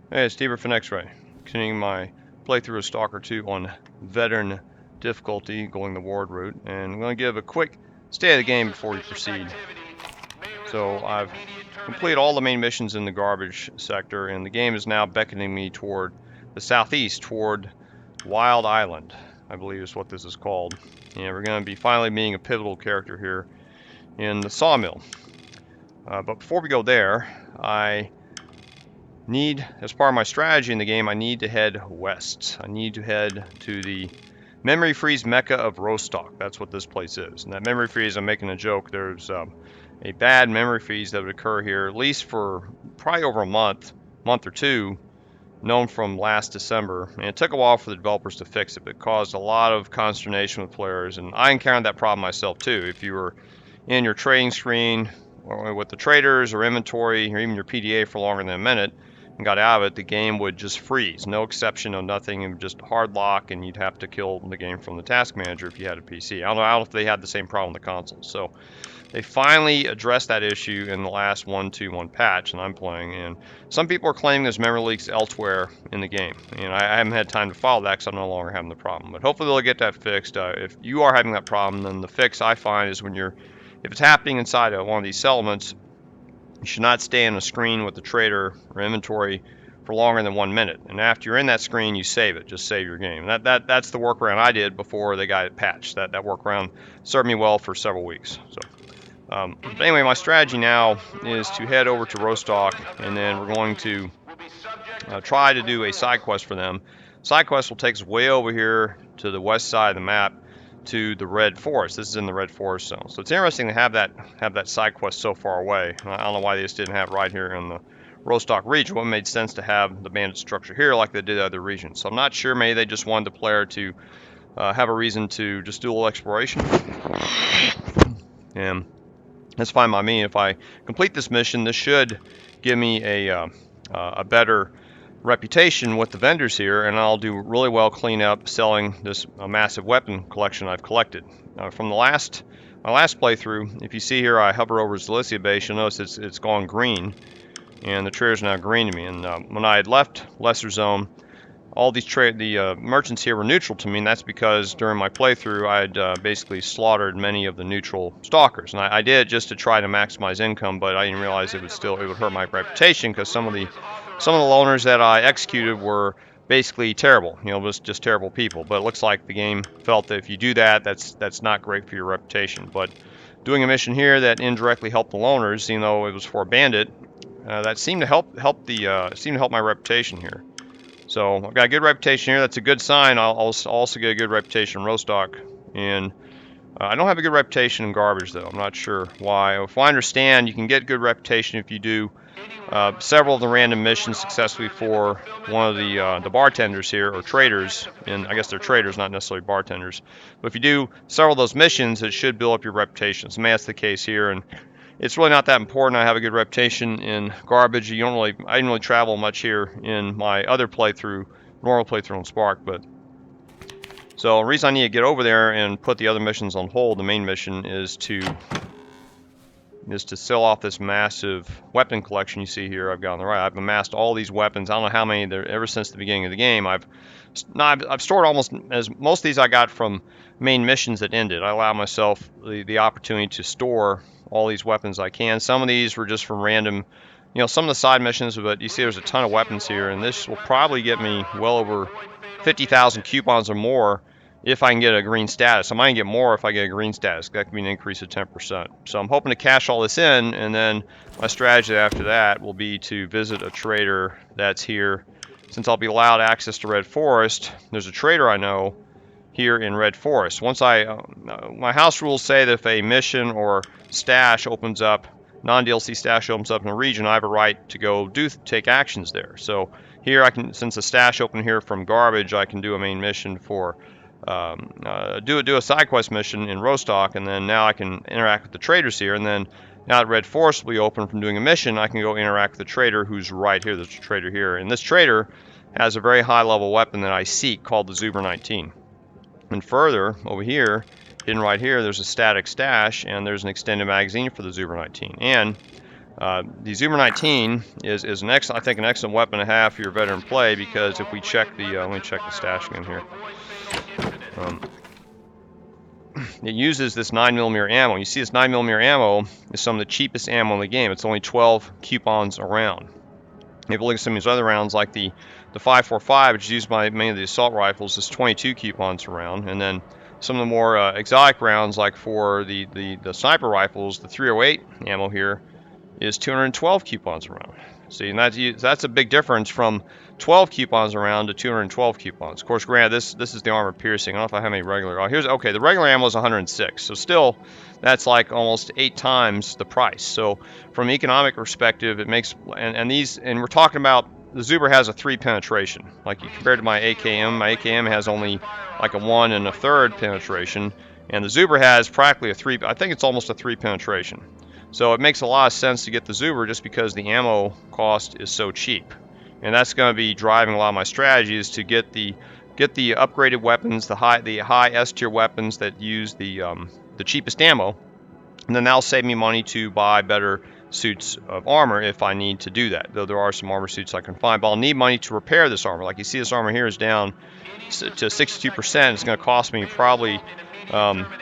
Hey, it's Deeper for X-Ray. Continuing my playthrough of Stalker 2 on veteran difficulty, going the ward route, and I'm going to give a quick state of the game before we proceed. So I've completed all the main missions in the garbage sector, and the game is now beckoning me toward the southeast, toward Wild Island, I believe is what this is called. And we're going to be finally meeting a pivotal character here in the sawmill. But before we go there, as part of my strategy in the game, I need to head west. I need to head to the memory freeze mecca of Rostok. That's what this place is. And that memory freeze, I'm making a joke. There's a bad memory freeze that would occur here, at least for probably over a month or two, known from last December. And it took a while for the developers to fix it, but it caused a lot of consternation with players. And I encountered that problem myself too. If you were in your trading screen or with the traders or inventory or even your PDA for longer than a minute, and got out of it, the game would just freeze. No exception, no nothing. It would just hard lock, and you'd have to kill the game from the task manager if you had a PC. I don't know if they had the same problem with the console. So they finally addressed that issue in the last 1.2.1 patch, and I'm playing. And some people are claiming there's memory leaks elsewhere in the game, and I haven't had time to follow that because I'm no longer having the problem. But hopefully they'll get that fixed. If you are having that problem, then the fix I find is if it's happening inside of one of these settlements, you should not stay on a screen with the trader or inventory for longer than 1 minute. And after you're in that screen, you save it. Just save your game. That's the workaround I did before they got it patched. That workaround served me well for several weeks. But anyway, my strategy now is to head over to Rostok, and then we're going to try to do a side quest for them. Side quest will take us way over here to the west side of the map, to the Red Forest. This is in the Red Forest zone. So it's interesting to have that side quest so far away. I don't know why they just didn't have it right here in the Rostok region. What made sense to have the bandit structure here like they did other regions. So I'm not sure. Maybe they just wanted the player to have a reason to just do a little exploration. And that's fine by me. If I complete this mission, this should give me a better reputation with the vendors here, and I'll do really well clean up selling this massive weapon collection I've collected. From my last playthrough, if you see here I hover over Zalicia base, you'll notice it's gone green, and the trader's now green to me. And when I had left Lesser Zone, all these merchants here were neutral to me, and that's because during my playthrough I had basically slaughtered many of the neutral stalkers, and I did it just to try to maximize income, but I didn't realize it would hurt my reputation, because some of the loners that I executed were basically terrible, just terrible people. But it looks like the game felt that if you do that, that's not great for your reputation. But doing a mission here that indirectly helped the loners, even though it was for a bandit, that seemed to help my reputation here. So I've got a good reputation here. That's a good sign. I'll also get a good reputation in Rostok. And I don't have a good reputation in garbage, though. I'm not sure why. If I understand, you can get good reputation if you do several of the random missions successfully for one of the bartenders here, or traders. And I guess they're traders, not necessarily bartenders. But if you do several of those missions, it should build up your reputation. So maybe that's the case here. And it's really not that important. I have a good reputation in garbage. I didn't really travel much here in my other normal playthrough on Spark. But so the reason I need to get over there and put the other missions on hold, the main mission, is to sell off this massive weapon collection you see here I've got on the right. I've amassed all these weapons. I don't know how many there ever since the beginning of the game. I've stored most of these I got from main missions that ended. I allow myself the opportunity to store all these weapons I can. Some of these were just from random, some of the side missions, but you see there's a ton of weapons here, and this will probably get me well over 50,000 coupons or more if I can get a green status. I might get more if I get a green status. That could be an increase of 10%. So I'm hoping to cash all this in, and then my strategy after that will be to visit a trader that's here. Since I'll be allowed access to Red Forest, there's a trader I know here in Red Forest. Once my house rules say that if a mission or stash opens up, non-DLC stash opens up in a region, I have a right to go take actions there. So here since the stash opened here from garbage, I can do a main mission for do a side quest mission in Rostok, and then now I can interact with the traders here. And then now that Red Forest will be open from doing a mission, I can go interact with the trader who's right here. There's a trader here, and this trader has a very high level weapon that I seek called the v018. And further over here, hidden right here, there's a static stash, and there's an extended magazine for the v018. And The Zoomer 19 is an excellent, I think, an excellent weapon to have for your veteran play, because if we check the, let me check the stash again here. It uses this 9mm ammo. You see, this 9mm ammo is some of the cheapest ammo in the game. It's only 12 coupons a round. If you look at some of these other rounds, like the 5.45, which is used by many of the assault rifles, is 22 coupons a round. And then some of the more exotic rounds, like for the sniper rifles, the 308 ammo here is 212 coupons a round. See, and that's a big difference from 12 coupons around to 212 coupons. Of course, granted, this is the armor piercing. I don't know if I have any regular. Oh, here's okay. The regular ammo is 106, so still, that's like almost 8 times the price. So, from an economic perspective, it makes and we're talking about the Zuber has a 3 penetration. Like compared to my AKM has only like a 1 1/3 penetration, and the Zuber has practically a 3. I think it's almost a 3 penetration. So it makes a lot of sense to get the Zuber just because the ammo cost is so cheap. And that's going to be driving a lot of my strategies to get the upgraded weapons, the high S tier weapons that use the cheapest ammo, and then that'll save me money to buy better suits of armor if I need to do that. Though there are some armor suits I can find, but I'll need money to repair this armor. Like you see, this armor here is down to 62%. It's going to cost me probably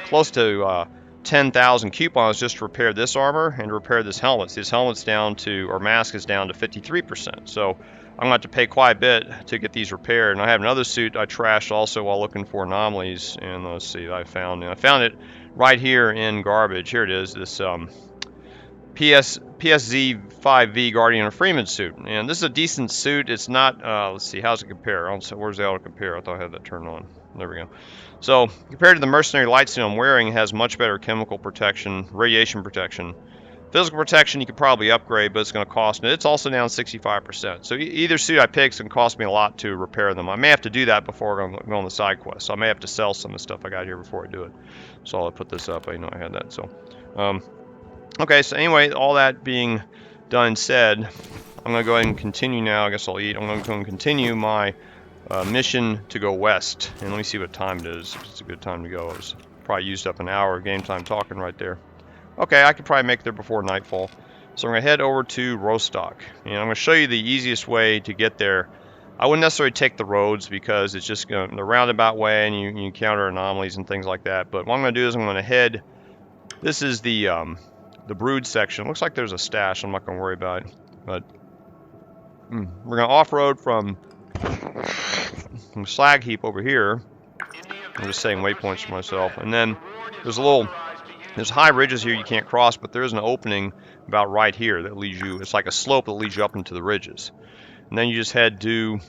close to 10,000 coupons just to repair this armor and to repair this helmet. See, this helmet's down to, or mask is down to 53%. So I'm going to have to pay quite a bit to get these repaired. And I have another suit I trashed also while looking for anomalies. And let's see, I found it right here in garbage. Here it is, this PSZ-5V Guardian of Freeman suit. And this is a decent suit. It's not, let's see, how's it compare? Where's the auto compare? I thought I had that turned on. There we go. So, compared to the mercenary light suit I'm wearing, it has much better chemical protection, radiation protection. Physical protection you could probably upgrade, but it's going to cost me. It's also down 65%. So either suit I pick is going to cost me a lot to repair them. I may have to do that before I go on the side quest. So I may have to sell some of the stuff I got here before I do it. So I'll put this up. I know I had that. So, okay. So anyway, all that being done and said, I'm going to go ahead and continue now. I guess I'll eat. I'm going to go and continue my mission to go west. And let me see what time it is. It's a good time to go. It's probably used up an hour of game time talking right there. Okay, I could probably make it there before nightfall. So I'm going to head over to Rostok. And I'm going to show you the easiest way to get there. I wouldn't necessarily take the roads because it's just the roundabout way and you encounter anomalies and things like that. But what I'm going to do is I'm going to head... This is the brood section. Looks like there's a stash. I'm not going to worry about it. But we're going to off-road from Slag Heap over here. I'm just saying waypoints for myself. And then there's high ridges here you can't cross, but there is an opening about right here that leads you, it's like a slope that leads you up into the ridges. And then you just head due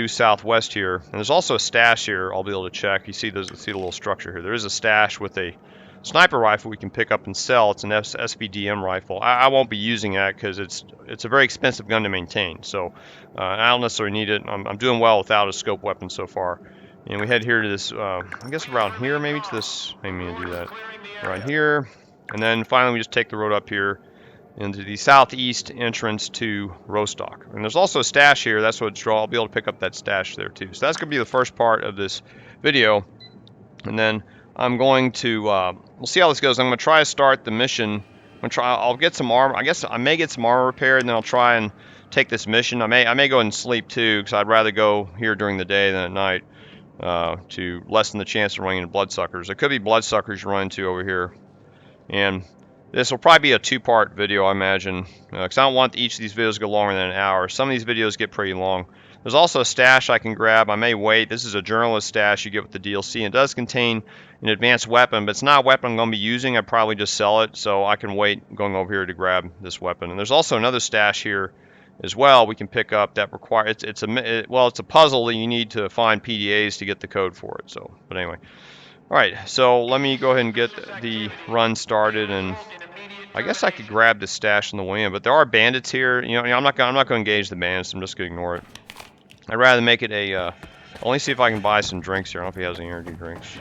southwest here. And there's also a stash here I'll be able to check. You see the little structure here. There is a stash with a sniper rifle we can pick up and sell. It's an SVDM rifle. I won't be using that because it's a very expensive gun to maintain. So I don't necessarily need it. I'm doing well without a scope weapon so far. And we head here to this, I guess around here maybe to this, I mean to do that, right here. And then finally we just take the road up here into the southeast entrance to Rostok. And there's also a stash here, that's what I'll be able to pick up that stash there too. So that's going to be the first part of this video. And then I'm going to, we'll see how this goes. I'm going to try to start the mission. I'll get some armor, I guess I may get some armor repaired and then I'll try and take this mission. I may go ahead and sleep too because I'd rather go here during the day than at night. To lessen the chance of running into bloodsuckers. There could be bloodsuckers you run into over here. And this will probably be a 2-part video, I imagine. Because I don't want each of these videos to go longer than an hour. Some of these videos get pretty long. There's also a stash I can grab. I may wait. This is a journalist stash you get with the DLC. It does contain an advanced weapon, but it's not a weapon I'm going to be using. I'd probably just sell it. So I can wait going over here to grab this weapon. And there's also another stash here as well we can pick up that requires it's a puzzle that you need to find PDAs to get the code for it. So but anyway, all right, so let me go ahead and get the run started, and I guess I could grab the stash on the way in, but there are bandits here. I'm not going to engage the bandits. I'm just going to ignore it. I'd rather make it a only see if I can buy some drinks here. I don't know if he has any energy drinks.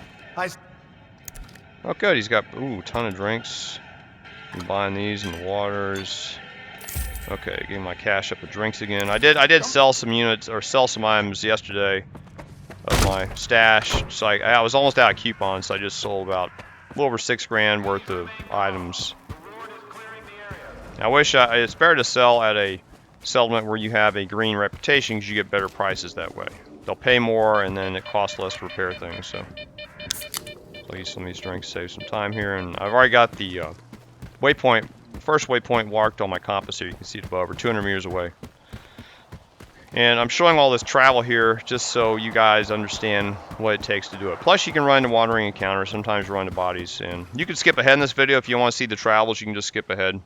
Oh good, he's got a ton of drinks. I'm buying these in the waters. Okay, getting my cash up with drinks again. I did sell some units, or sell some items yesterday of my stash. So I was almost out of coupons, so I just sold about a little over $6 grand worth of items. Now, I wish it's better to sell at a settlement where you have a green reputation because you get better prices that way. They'll pay more and then it costs less to repair things. So I'll use some of these drinks, save some time here. And I've already got the waypoint, first waypoint marked on my compass here. You can see it above. We're 200 meters away. And I'm showing all this travel here just so you guys understand what it takes to do it. Plus, you can run into wandering encounters. Sometimes you run into bodies. And you can skip ahead in this video if you want to see the travels. You can just skip ahead.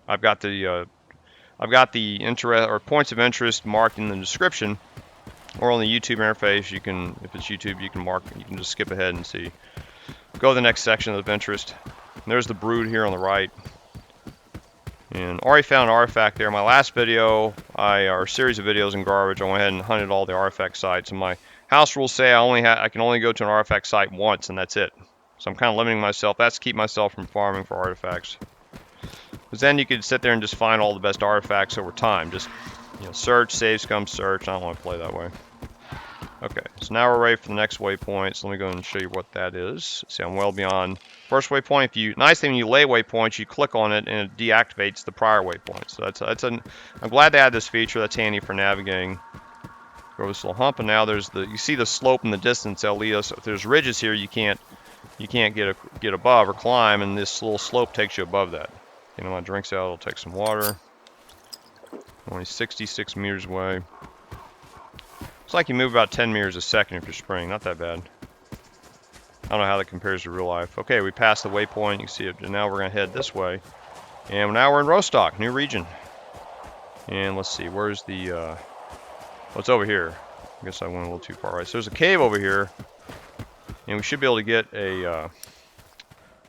I've got the interest or points of interest marked in the description, or on the YouTube interface. You can, if it's YouTube, you can mark. You can just skip ahead and see. Go to the next section of interest. And there's the brood here on the right. And already found an artifact there. My last video, or series of videos in garbage, I went ahead and hunted all the artifact sites. And my house rules say I can only go to an artifact site once, and that's it. So I'm kind of limiting myself. That's to keep myself from farming for artifacts. Because then you could sit there and just find all the best artifacts over time. Just search, save, scum, search. I don't want to play that way. Okay, so now we're ready for the next waypoint. So let me go and show you what that is. See, I'm well beyond first waypoint. Nice thing when you lay waypoints, you click on it and it deactivates the prior waypoint. So I'm glad they had this feature. That's handy for navigating. Go this little hump, and now you see the slope in the distance. That'll lead us. If there's ridges here, you can't get above or climb, and this little slope takes you above that. My drink's out. I'll take some water. Only 66 meters away. It's like you move about 10 meters a second if you're sprinting. Not that bad. I don't know how that compares to real life. Okay, we passed the waypoint. You can see it. And now we're going to head this way. And now we're in Rostok, new region. And let's see. Where's the... oh, it's over here. I guess I went a little too far right. So there's a cave over here. And we should be able to get a...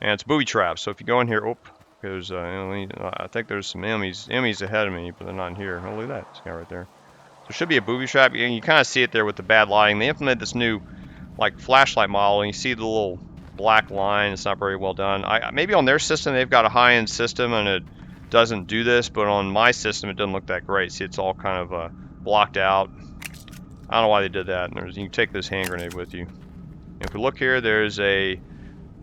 and it's booby traps. So if you go in here... There's, I think there's some enemies ahead of me, but they're not in here. Oh, look at that. This guy right there. There should be a booby trap. You kind of see it there with the bad lighting. They implemented this new, flashlight model, and you see the little black line. It's not very well done. Maybe on their system they've got a high-end system and it doesn't do this, but on my system it doesn't look that great. See, it's all kind of blocked out. I don't know why they did that. And you can take this hand grenade with you. If we look here, there's a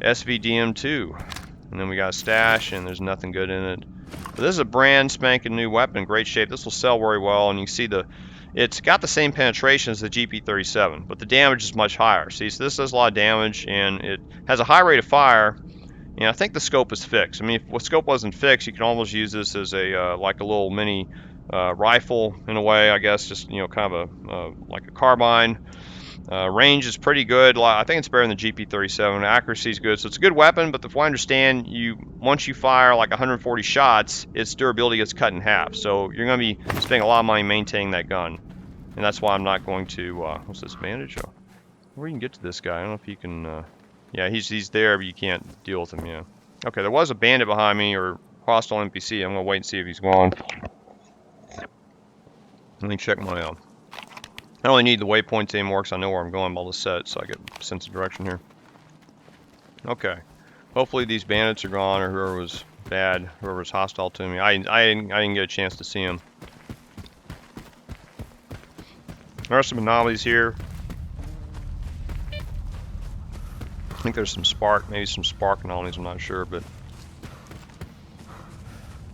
SVDM-2. And then we got a stash, and there's nothing good in it. But this is a brand spanking new weapon, great shape. This will sell very well, and you can see it's got the same penetration as the GP37, but the damage is much higher. See, so this does a lot of damage, and it has a high rate of fire. And I think the scope is fixed. I mean, if the scope wasn't fixed, you can almost use this as a like a little mini rifle in a way, I guess, just kind of like a carbine. Range is pretty good. I think it's better than the GP37. Accuracy is good, so it's a good weapon. But if I understand, once you fire like 140 shots, its durability gets cut in half. So you're going to be spending a lot of money maintaining that gun, and that's why I'm not going to. What's this bandage? Oh, where you can get to this guy? I don't know if you can. Yeah, he's there, but you can't deal with him. Yeah. Okay, there was a bandit behind me or hostile NPC. I'm going to wait and see if he's gone. Let me check my. I don't really need the waypoints anymore because I know where I'm going by the set, so I get a sense of direction here. Okay. Hopefully these bandits are gone, or whoever was bad, whoever was hostile to me. I didn't get a chance to see him. There are some anomalies here. I think there's some maybe some spark anomalies, I'm not sure, but...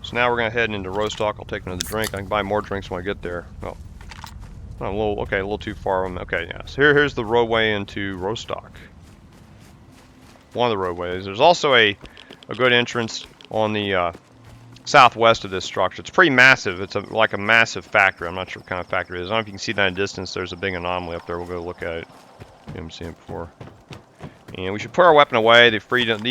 So now we're going to head into Rostok. I'll take another drink. I can buy more drinks when I get there. Oh. A little too far. Okay, yeah. So here's the roadway into Rostok. One of the roadways. There's also a good entrance on the southwest of this structure. It's pretty massive. It's like a massive factory. I'm not sure what kind of factory it is. I don't know if you can see that in the distance. There's a big anomaly up there. We'll go look at it. You haven't seen it before. And we should put our weapon away. The Freedom.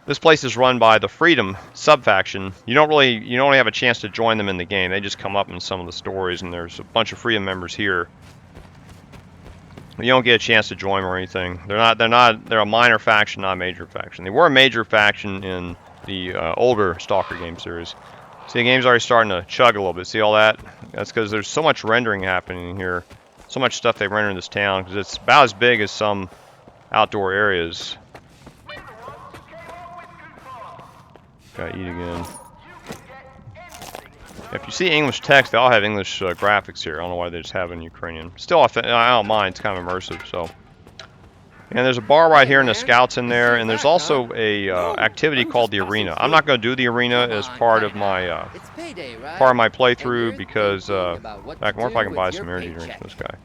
This place is run by the Freedom sub-faction. You don't really have a chance to join them in the game. They just come up in some of the stories, and there's a bunch of Freedom members here. You don't get a chance to join them or anything. They're a minor faction, not a major faction. They were a major faction in the older Stalker game series. See, the game's already starting to chug a little bit. See all that? That's because there's so much rendering happening here. So much stuff they render in this town, because it's about as big as some outdoor areas. Gotta eat again. If you see English text, they all have English graphics here. I don't know why they just have it in Ukrainian. Still, I don't mind. It's kind of immersive, so. And there's a bar right here and the scouts in there, and there's also a activity called the arena. I'm not going to do the arena as part of my playthrough because I wonder if I can buy some energy drinks from this guy.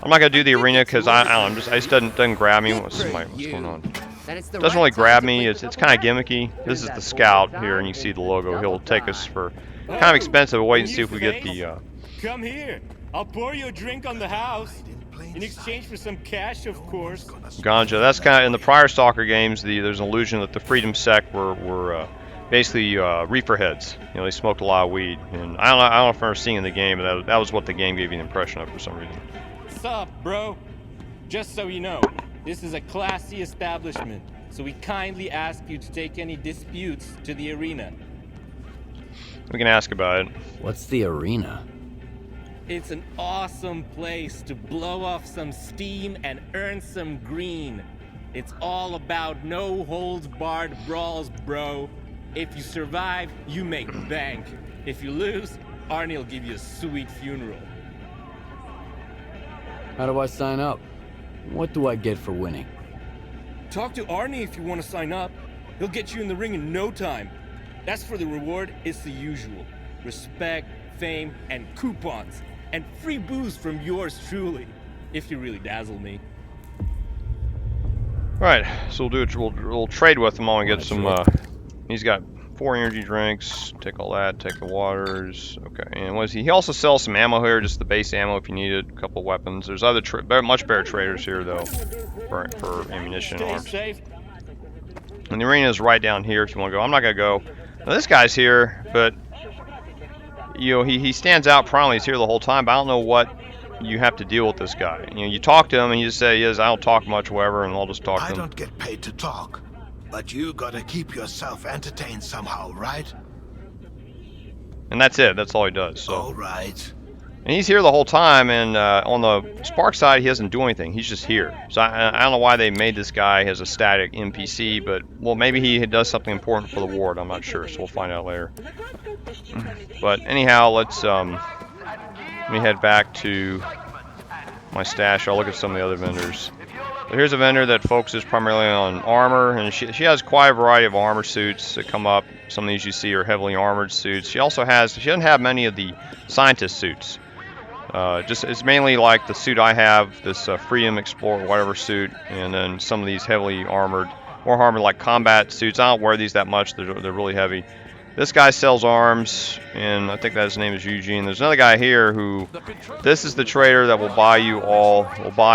I'm not going to do the arena because I don't know, it just doesn't grab me. What's going on? It doesn't really grab me. It's kind of gimmicky. This is the scout here, and you see the logo. He'll take us for kind of expensive. Wait and see if we get the. Come here. I'll pour you a drink on the house. In exchange for some cash, of course. Ganja. That's kind of in the prior Stalker games. There's an illusion that the Freedom Sect were basically reefer heads. You know, they smoked a lot of weed, and I don't know if I've ever seen in the game, but that was what the game gave you an impression of for some reason. What's up, bro? Just so you know, this is a classy establishment, so we kindly ask you to take any disputes to the arena. We can ask about it. What's the arena? It's an awesome place to blow off some steam and earn some green. It's all about no-holds-barred brawls, bro. If you survive, you make bank. If you lose, Arnie will give you a sweet funeral. How do I sign up? What do I get for winning? Talk to Arnie if you want to sign up. He'll get you in the ring in no time. As for the reward, it's the usual. Respect, fame, and coupons. And free booze from yours truly, if you really dazzle me. Right, so we'll trade with him. I want to get some. He's got 4 energy drinks. Take all that. Take the waters. Okay, and what is he? He also sells some ammo here, just the base ammo if you need it. A couple of weapons. There's other much better traders here though, for ammunition and arms. Safe. And the arena is right down here if you want to go. I'm not gonna go. Now this guy's here, but. You know, he stands out prominently. He's here the whole time, but I don't know what you have to deal with this guy. You know, you talk to him and you just say, yes, I don't talk much, whatever, and I'll just talk to him. I don't get paid to talk, but you gotta keep yourself entertained somehow, right? And that's it. That's all he does. So. All right. And he's here the whole time, and on the Spark side, he doesn't do anything. He's just here. So I don't know why they made this guy as a static NPC, but, well, maybe he does something important for the ward. I'm not sure, so we'll find out later. But anyhow, let me head back to my stash. I'll look at some of the other vendors. So here's a vendor that focuses primarily on armor, and she has quite a variety of armor suits that come up. Some of these you see are heavily armored suits. She doesn't have many of the scientist suits. It's mainly like the suit I have, this Freedom Explorer, whatever suit, and then some of these heavily armored, more armored like combat suits. I don't wear these that much. They're really heavy. This guy sells arms, and I think that his name is Eugene. There's another guy here who, this is the trader that will buy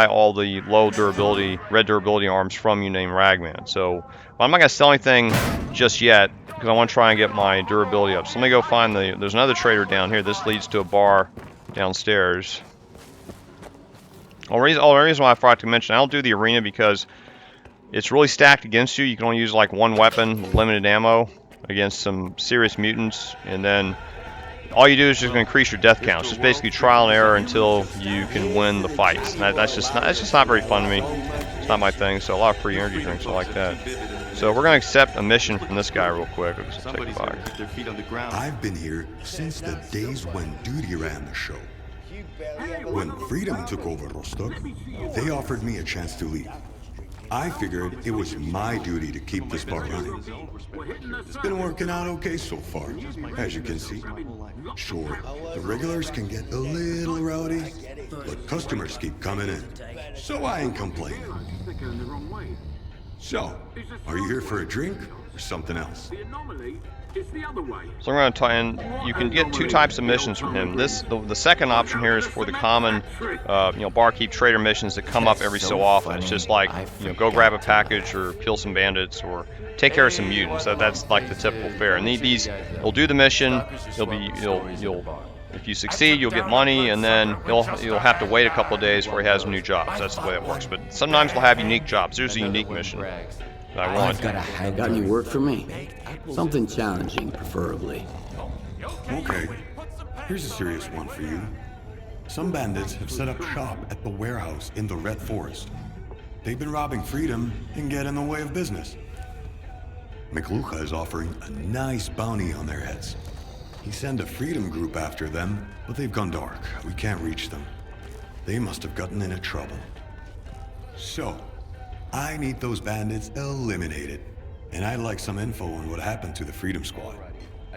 all the low durability, red durability arms from you named Ragman. So I'm not going to sell anything just yet because I want to try and get my durability up. So let me go find there's another trader down here. This leads to a bar downstairs. The reason why I forgot to mention, I don't do the arena because it's really stacked against you. You can only use like one weapon with limited ammo against some serious mutants, and then all you do is just going to increase your death count. It's just basically trial and error until you can win the fights. And that's just not very fun to me. It's not my thing. So a lot of free energy drinks, I like that. So we're going to accept a mission from this guy real quick. Let's take 5. I've been here since the days when Duty ran the show. When Freedom took over Rostok, they offered me a chance to leave. I figured it was my duty to keep this bar running. It's been working out okay so far, as you can see. Sure, the regulars can get a little rowdy, but customers keep coming in, so I ain't complaining. So, are you here for a drink or something else? So I'm going to tie in. You can get 2 types of missions from him. The second option here is for the common, barkeep trader missions that come up every so often. It's just like, go grab a package or kill some bandits or take care of some mutants. That's like the typical fare. And these, you'll do the mission. If you succeed, you'll get money, and then you'll have to wait a couple of days before he has new jobs. That's the way it works. But sometimes we'll have unique jobs. There's a unique mission that I want. Got any work for me? Something challenging, preferably. Okay, here's a serious one for you. Some bandits have set up shop at the warehouse in the Red Forest. They've been robbing Freedom and get in the way of business. McLucha is offering a nice bounty on their heads. He sent a Freedom group after them, but they've gone dark. We can't reach them. They must have gotten into trouble. So, I need those bandits eliminated. And I'd like some info on what happened to the Freedom Squad.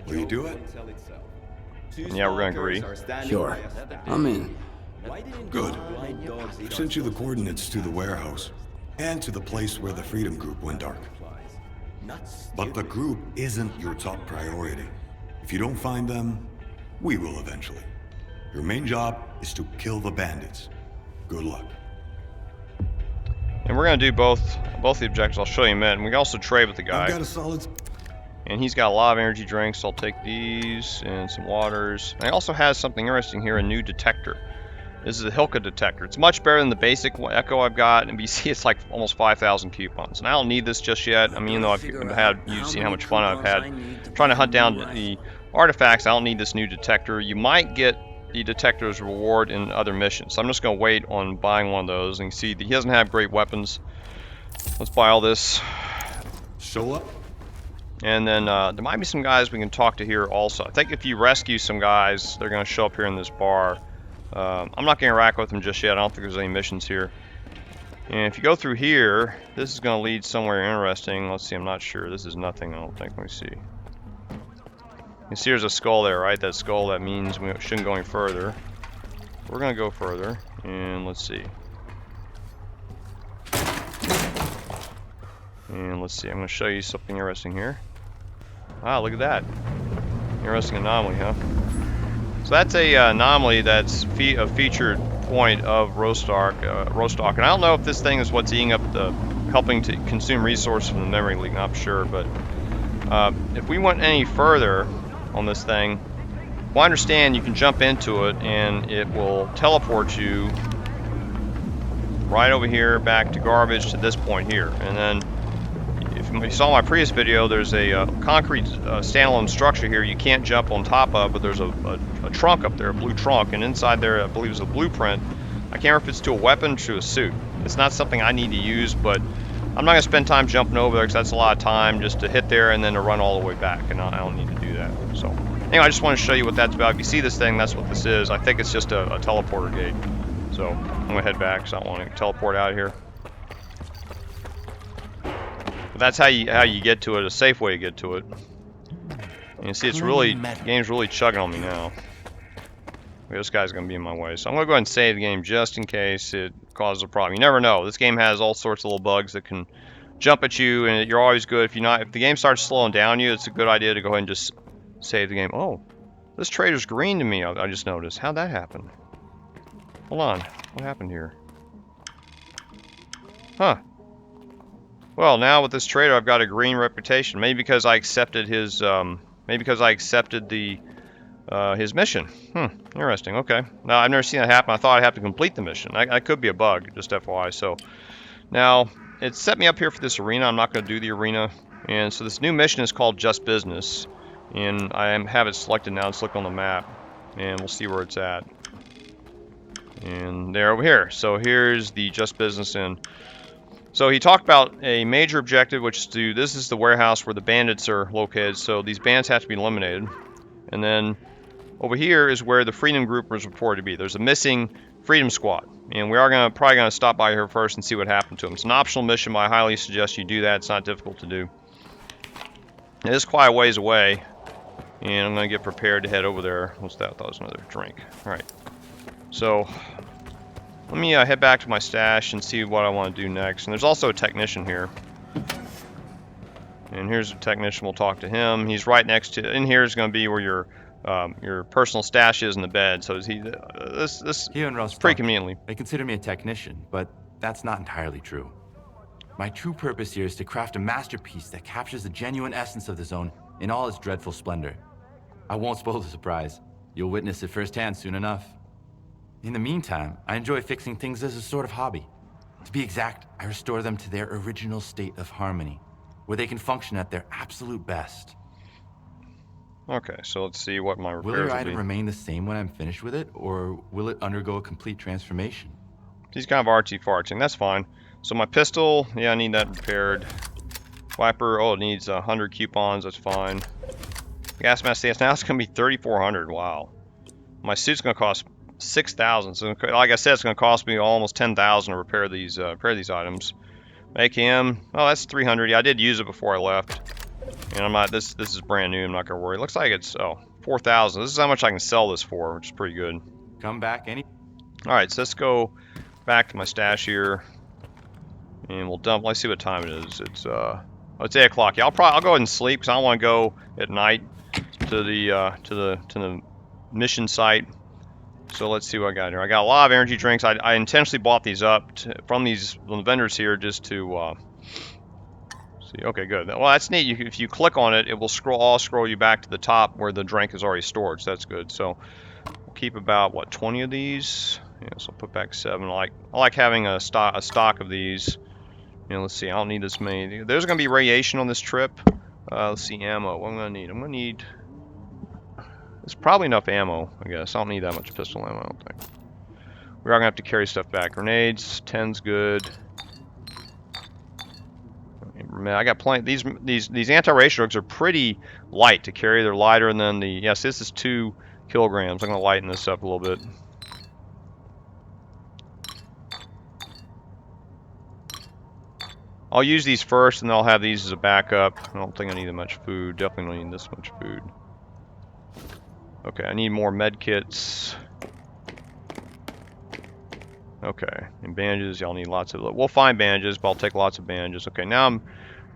Will you do it? Yeah, we're gonna agree. Sure. I'm in. Good. I've sent you the coordinates to the warehouse and to the place where the Freedom Group went dark. But the group isn't your top priority. If you don't find them, we will eventually. Your main job is to kill the bandits. Good luck. And we're gonna do both the objectives. I'll show you in a minute. And we can also trade with the I've guy. got a solid... And he's got a lot of energy drinks, so I'll take these and some waters. And he also has something interesting here, a new detector. This is a Hilka detector. It's much better than the basic Echo I've got, and you see it's like almost 5,000 coupons. And I don't need this just yet. I mean, even though you've seen how much fun I've had trying to hunt down the artifacts, I don't need this new detector. You might get the detector's reward in other missions. So I'm just going to wait on buying one of those. And you see that he doesn't have great weapons. Let's buy all this. Show up. And then there might be some guys we can talk to here also. I think if you rescue some guys, they're going to show up here in this bar. I'm not going to rack with them just yet. I don't think there's any missions here. And if you go through here, this is going to lead somewhere interesting. Let's see, I'm not sure. This is nothing, I don't think. Let me see. You see there's a skull there, right? That skull, that means we shouldn't go any further. We're going to go further. And let's see. And let's see, I'm going to show you something interesting here. Ah, look at that. Interesting anomaly, huh? So that's a anomaly that's a featured point of Rostok. And I don't know if this thing is what's eating up helping to consume resources from the memory leak, not sure. But if we went any further on this thing, well, I understand you can jump into it and it will teleport you right over here back to garbage to this point here. And then if you saw my previous video, there's a concrete standalone structure here you can't jump on top of, but there's a trunk up there, a blue trunk, and inside there I believe is a blueprint. I can't remember if it's to a weapon or to a suit. It's not something I need to use, but I'm not going to spend time jumping over there because that's a lot of time just to hit there and then to run all the way back, and I don't need to do that. So anyway, I just want to show you what that's about. If you see this thing, that's what this is. I think it's just a teleporter gate. So I'm going to head back because I don't want to teleport out of here. That's how you get to it, a safe way to get to it. And you see it's really, the game's really chugging on me now. This guy's gonna be in my way. So I'm gonna go ahead and save the game just in case it causes a problem. You never know. This game has all sorts of little bugs that can jump at you, and you're always good if the game starts slowing down you, it's a good idea to go ahead and just save the game. Oh, this trader's green to me, I just noticed. How'd that happen? Hold on, what happened here? Huh. Well, now with this trader, I've got a green reputation. Maybe because I accepted his, his mission. Interesting. Okay. Now I've never seen that happen. I thought I'd have to complete the mission. That could be a bug, just FYI. So now it's set me up here for this arena. I'm not going to do the arena, and so this new mission is called Just Business, and I have it selected now. Let's look on the map, and we'll see where it's at. And they're over here. So here's the Just Business Inn. So he talked about a major objective, which is this is the warehouse where the bandits are located, so these bandits have to be eliminated. And then over here is where the Freedom Group was reported to be. There's a missing Freedom Squad, and we are probably going to stop by here first and see what happened to them. It's an optional mission, but I highly suggest you do that. It's not difficult to do. It is quite a ways away, and I'm going to get prepared to head over there. What's that? I thought it was another drink. Alright, so let me head back to my stash and see what I want to do next. And there's also a technician here. And here's a technician. We'll talk to him. He's right next to. In here is going to be where your personal stash is in the bed. So this Here in Rostok, pretty conveniently. they consider me a technician, but that's not entirely true. My true purpose here is to craft a masterpiece that captures the genuine essence of the zone in all its dreadful splendor. I won't spoil the surprise. You'll witness it firsthand soon enough. In the meantime, I enjoy fixing things as a sort of hobby. To be exact, I restore them to their original state of harmony, where they can function at their absolute best. Okay, so let's see what my Will repairs your will item be. remain the same when I'm finished with it, or will it undergo a complete transformation? He's kind of artsy-fartsy. That's fine. So my pistol, yeah, I need that repaired. Wiper, oh, it needs 100 coupons. That's fine. Gas mask stance, now it's going to be 3,400. Wow. My suit's going to cost 6,000. So like I said, it's going to cost me almost 10,000 to repair these items. AKM. Oh, that's 300. Yeah, I did use it before I left. And I'm not, this is brand new. I'm not gonna worry. It looks like it's, 4,000. This is how much I can sell this for, which is pretty good. Come back any. All right, so let's go back to my stash here, and we'll dump. Let's see what time it is. It's 8 o'clock. Yeah, I'll go ahead and sleep because I don't want to go at night to the mission site. So let's see what I got here. I got a lot of energy drinks. I intentionally bought these up from the vendors here just to see. Okay, good. Well, that's neat. If you click on it, it will scroll you back to the top where the drink is already stored. So that's good. So we'll keep about what 20 of these. Yeah, so I'll put back 7. I like having a stock of these. You know, let's see. I don't need this many. There's going to be radiation on this trip. Let's see, ammo. What am I going to need? I'm going to need. There's probably enough ammo, I guess. I don't need that much pistol ammo, I don't think. We are going to have to carry stuff back. Grenades, 10's good. I got plenty. These anti-race drugs are pretty light to carry. They're lighter than the. Yes, this is 2 kilograms. I'm going to lighten this up a little bit. I'll use these first, and I'll have these as a backup. I don't think I need that much food. Definitely don't need this much food. Okay, I need more med kits. Okay, and bandages, y'all need lots of. We'll find bandages, but I'll take lots of bandages. Okay, now I'm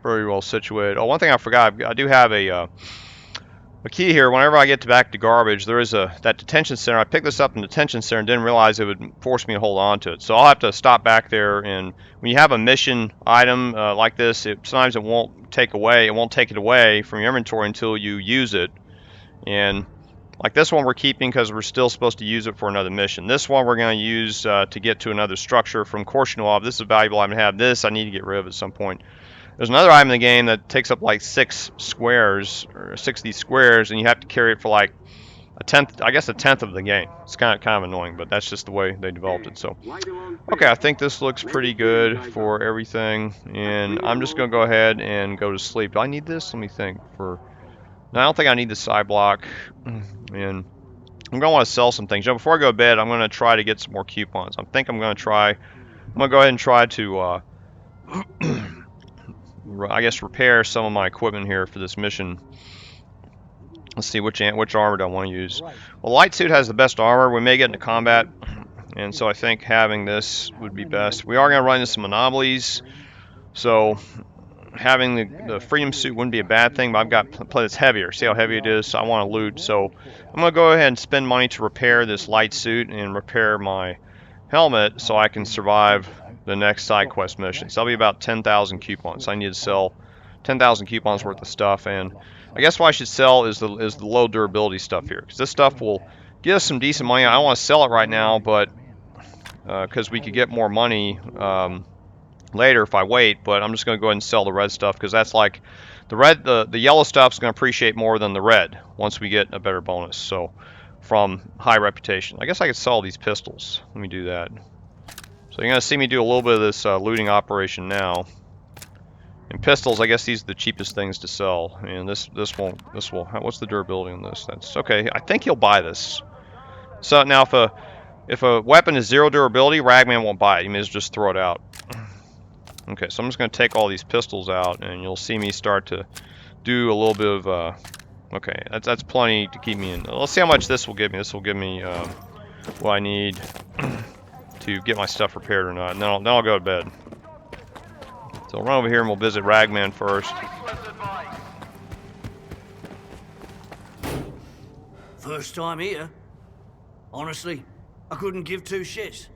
very well situated. Oh, one thing I forgot, I do have a key here. Whenever I get back to garbage, there is that detention center. I picked this up in the detention center and didn't realize it would force me to hold on to it. So I'll have to stop back there. And when you have a mission item like this, sometimes it won't take it away from your inventory until you use it. And like this one we're keeping because we're still supposed to use it for another mission. This one we're going to use to get to another structure from Korshinov. This is a valuable item to have. This I need to get rid of at some point. There's another item in the game that takes up like 6 squares, or 6 of these squares, and you have to carry it for like a tenth of the game. It's kind of annoying, but that's just the way they developed it. So, okay, I think this looks pretty good for everything, and I'm just going to go ahead and go to sleep. Do I need this? Let me think. No, I don't think I need the side block, and I'm going to want to sell some things. Before I go to bed, I'm going to try to get some more coupons. I'm going to go ahead and try to I guess repair some of my equipment here for this mission. Let's see which armor do I want to use. Well, light suit has the best armor. We may get into combat, and so I think having this would be best. We are going to run into some anomalies, so having the freedom suit wouldn't be a bad thing. But I've got a plate that's heavier. See how heavy it is? So I want to loot. So I'm going to go ahead and spend money to repair this light suit and repair my helmet so I can survive the next side quest mission. So that'll be about 10,000 coupons. I need to sell 10,000 coupons worth of stuff, and I guess what I should sell is the low durability stuff here, because this stuff will get us some decent money. I don't want to sell it right now, but because we could get more money later if I wait. But I'm just going to go ahead and sell the red stuff, because that's like the yellow stuff is going to appreciate more than the red once we get a better bonus. So from high reputation, I guess I could sell these pistols. Let me do that. So you're going to see me do a little bit of this looting operation now. And pistols, I guess these are the cheapest things to sell. And this will, what's the durability on this? That's okay. I think he'll buy this. So now if a weapon is 0 durability, Ragman won't buy it. He may just throw it out. Okay, so I'm just going to take all these pistols out, and you'll see me start to do a little bit of, okay, that's plenty to keep me in. Let's see how much this will give me. This will give me what I need to get my stuff repaired or not, and then I'll go to bed. So I'll run over here and we'll visit Ragman first. First time here. Honestly, I couldn't give 2 shits.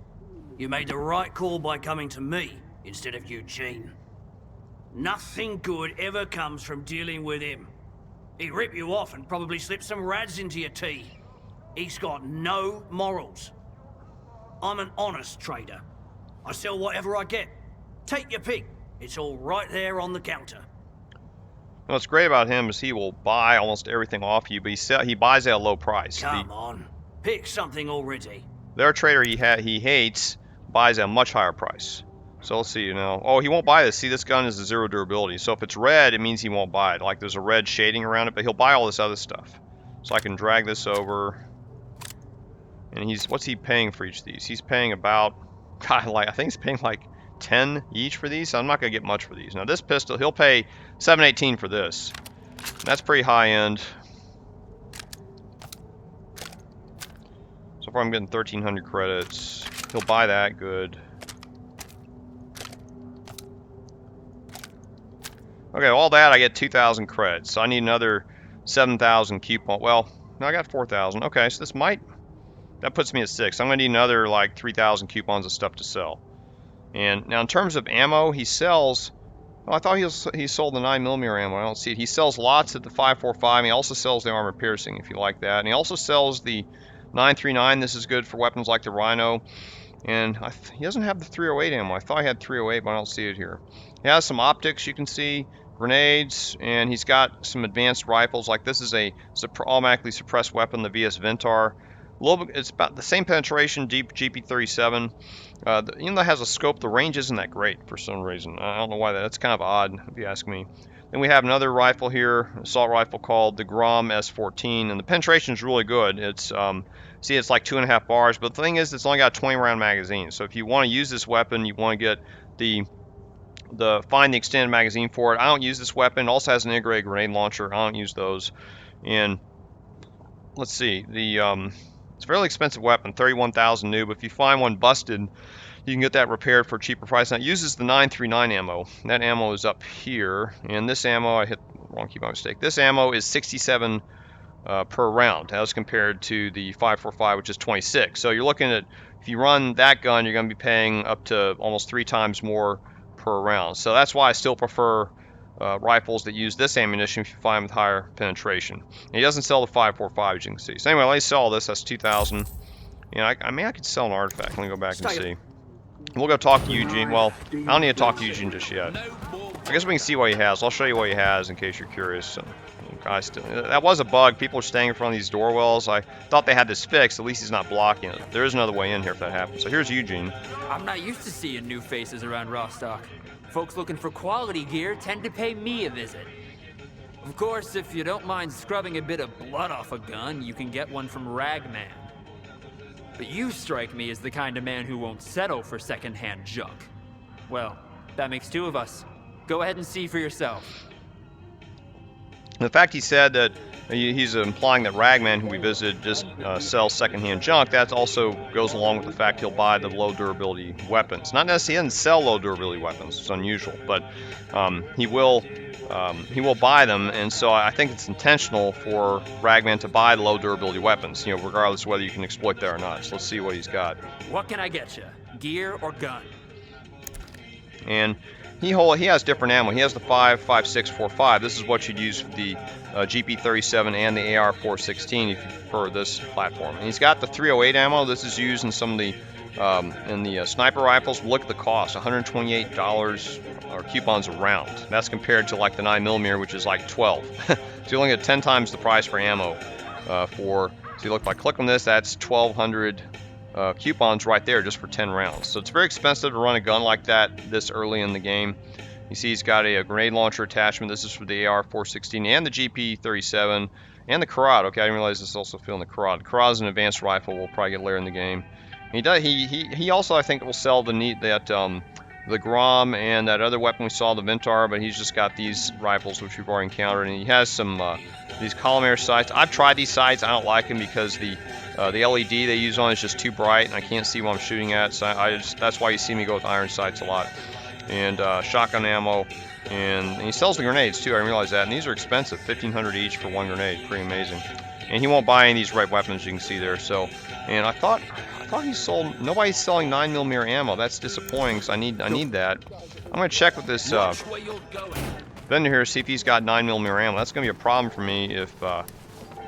You made the right call by coming to me instead of Eugene. Nothing good ever comes from dealing with him. He'd rip you off and probably slip some rads into your tea. He's got no morals. I'm an honest trader. I sell whatever I get. Take your pick. It's all right there on the counter. What's great about him is he will buy almost everything off you, but he buys at a low price. Come on, pick something already. Their trader he hates buys at a much higher price. So let's see, oh, he won't buy this. See, this gun is a 0 durability. So if it's red, it means he won't buy it. Like there's a red shading around it, but he'll buy all this other stuff. So I can drag this over. And what's he paying for each of these? He's paying about, God, I think he's paying like 10 each for these. So I'm not going to get much for these. Now this pistol, he'll pay $718 for this. That's pretty high end. So far I'm getting 1,300 credits. He'll buy that, good. Okay, all that I get 2,000 credits. So I need another 7,000 coupon. Well, no, I got 4,000. Okay, so this might, that puts me at 6. I'm gonna need another like 3,000 coupons of stuff to sell. And now in terms of ammo, he sells. Oh, I thought he sold the 9mm ammo. I don't see it. He sells lots at the 5.45. He also sells the armor piercing if you like that. And he also sells the 9.39. This is good for weapons like the Rhino. And he doesn't have the 308 ammo. I thought he had 308, but I don't see it here. He has some optics, you can see, grenades, and he's got some advanced rifles. Like this is a automatically suppressed weapon, the VS Yantar. A little bit, it's about the same penetration, GP37. Even though it has a scope, the range isn't that great for some reason. I don't know why that's kind of odd, if you ask me. Then we have another rifle here, assault rifle called the Grom S14, and the penetration is really good. It's see, it's like 2.5 bars, but the thing is, it's only got a 20-round magazine. So if you want to use this weapon, you want to get find the extended magazine for it. I don't use this weapon. It also has an integrated grenade launcher. I don't use those. And let's see, it's a fairly expensive weapon, 31,000 new. But if you find one busted, you can get that repaired for a cheaper price. Now it uses the 939 ammo. That ammo is up here, and this ammo, I hit the wrong key by mistake. This ammo is 67 per round, as compared to the 5.45, which is 26. So you're looking at, if you run that gun, you're going to be paying up to almost 3 times more per round. So that's why I still prefer rifles that use this ammunition if you find with higher penetration. And he doesn't sell the 5.45, as you can see. So anyway, let me sell this. That's 2,000. You know, I mean, I could sell an artifact. Let me go back and see. We'll go talk to Eugene. Well, I don't need to talk to Eugene just yet. I guess we can see what he has. I'll show you what he has in case you're curious. That was a bug. People are staying in front of these door wells. I thought they had this fixed. At least he's not blocking it. There is another way in here if that happens. So here's Eugene. I'm not used to seeing new faces around Rostok. Folks looking for quality gear tend to pay me a visit. Of course, if you don't mind scrubbing a bit of blood off a gun, you can get one from Ragman. But you strike me as the kind of man who won't settle for second-hand junk. Well, that makes 2 of us. Go ahead and see for yourself. The fact he said that he's implying that Ragman, who we visited, just sells secondhand junk, that also goes along with the fact he'll buy the low durability weapons. Not necessarily, he doesn't sell low durability weapons, it's unusual, but he will buy them, and so I think it's intentional for Ragman to buy the low durability weapons, you know, regardless of whether you can exploit that or not. So let's see what he's got. What can I get you? Gear or gun? And he has different ammo. He has the 5.56 4.5. This is what you'd use for the GP37 and the AR-416 if you prefer this platform. And he's got the 308 ammo. This is used in some of the sniper rifles. Look at the cost, $128 or coupons a round. That's compared to like the 9mm, which is like 12. So you only get 10 times the price for ammo. So you look, if I click on this, that's 1,200 coupons right there just for 10 rounds. So it's very expensive to run a gun like that this early in the game. You see he's got a grenade launcher attachment. This is for the AR-416 and the GP37 and the Karad. Okay, I didn't realize this is also filling the Karad. Karad is an advanced rifle. We'll probably get later in the game. He also, I think, will sell the Grom and that other weapon we saw, the Yantar, but he's just got these rifles which we've already encountered, and he has some these column sights. I've tried these sights. I don't like them because the LED they use on is just too bright, and I can't see what I'm shooting at. So that's why you see me go with iron sights a lot. And shotgun ammo, and he sells the grenades too. I didn't realize that, and these are expensive, 1,500 each for one grenade. Pretty amazing. And he won't buy any of these red weapons, you can see there. So, and I thought he sold. Nobody's selling 9mm ammo. That's disappointing because I need that. I'm gonna check with this vendor here, see if he's got 9mm ammo. That's gonna be a problem for me if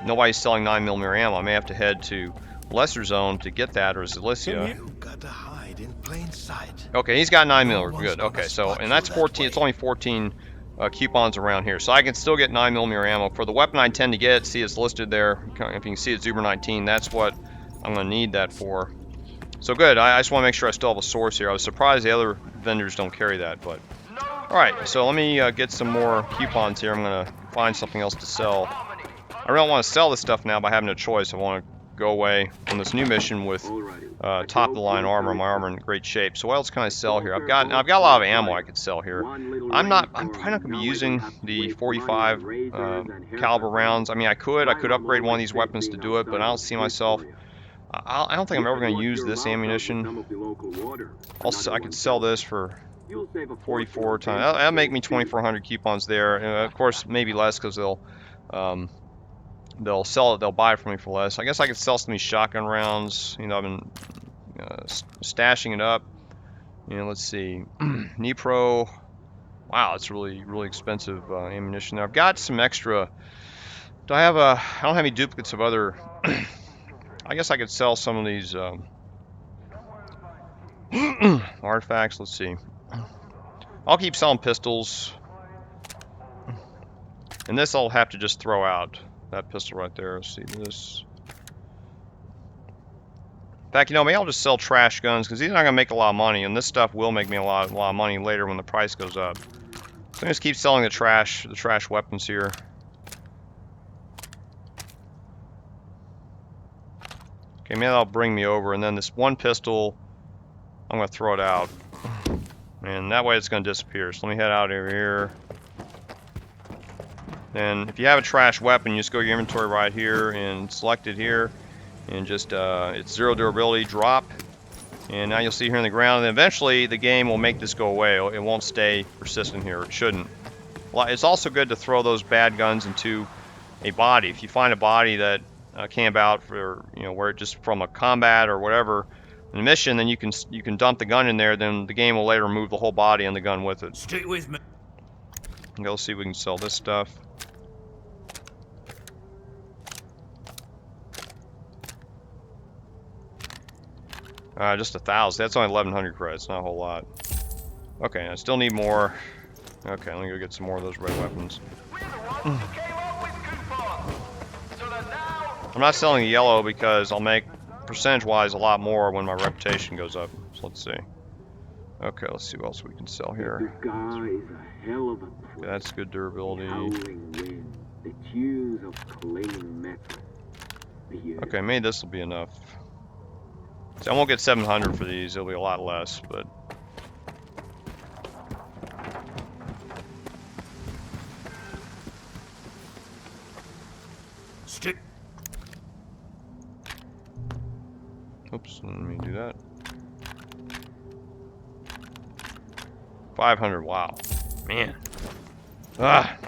nobody's selling 9mm ammo. I may have to head to Lesser Zone to get that, or Zilicia. You gotta hide in plain sight. Okay, he's got 9mm. Good. Okay, so and that's 14. It's only 14 coupons around here, so I can still get 9mm ammo for the weapon I tend to get. See, it's listed there. If you can see, it's Zuber 19. That's what I'm gonna need that for. So good. I just want to make sure I still have a source here. I was surprised the other vendors don't carry that, but all right. So let me get some more coupons here. I'm gonna find something else to sell. I really don't want to sell this stuff now by having a choice. I want to go away on this new mission with top of the line armor. My armor in great shape. So what else can I sell here? I've got a lot of ammo I could sell here. I'm probably not gonna be using the 45 caliber rounds. I mean, I could upgrade one of these weapons to do it, but I don't see myself. I don't think I'm ever going to use this ammunition. I could sell this for 44 times. That'll make me 2,400 coupons there. And of course, maybe less because they'll sell it. They'll buy it from me for less. I guess I could sell some of these shotgun rounds. You know, I've been stashing it up. You know, let's see, Nipro. Wow, it's really expensive ammunition there. I've got some extra. I don't have any duplicates of other. I guess I could sell some of these artifacts. Let's see. I'll keep selling pistols. And this I'll have to just throw out. That pistol right there. Let's see this. In fact, you know, maybe I'll just sell trash guns because these are not going to make a lot of money. And this stuff will make me a lot of money later when the price goes up. So I just keep selling the trash weapons here. Okay, maybe that'll bring me over, and then this one pistol, I'm going to throw it out. And that way it's going to disappear. So let me head out over here. And if you have a trash weapon, you just go to your inventory right here and select it here. And just, it's 0 durability, drop. And now you'll see here in the ground, and eventually the game will make this go away. It won't stay persistent here. It shouldn't. Well, it's also good to throw those bad guns into a body. If you find a body that camp out for, you know, where it just from a combat or whatever in a mission, then you can dump the gun in there. Then the game will later remove the whole body and the gun with it. Stick with me. Okay, let's see if we can sell this stuff. Just 1,000. That's only 1,100 credits. Not a whole lot. Okay, I still need more. Okay, let me go get some more of those red weapons. I'm not selling the yellow because I'll make percentage-wise a lot more when my reputation goes up. So let's see. Okay, let's see what else we can sell here. Okay, that's good durability. Okay, maybe this will be enough. So I won't get 700 for these. It'll be a lot less, but. Stick. Oops, let me do that. 500, wow. Man.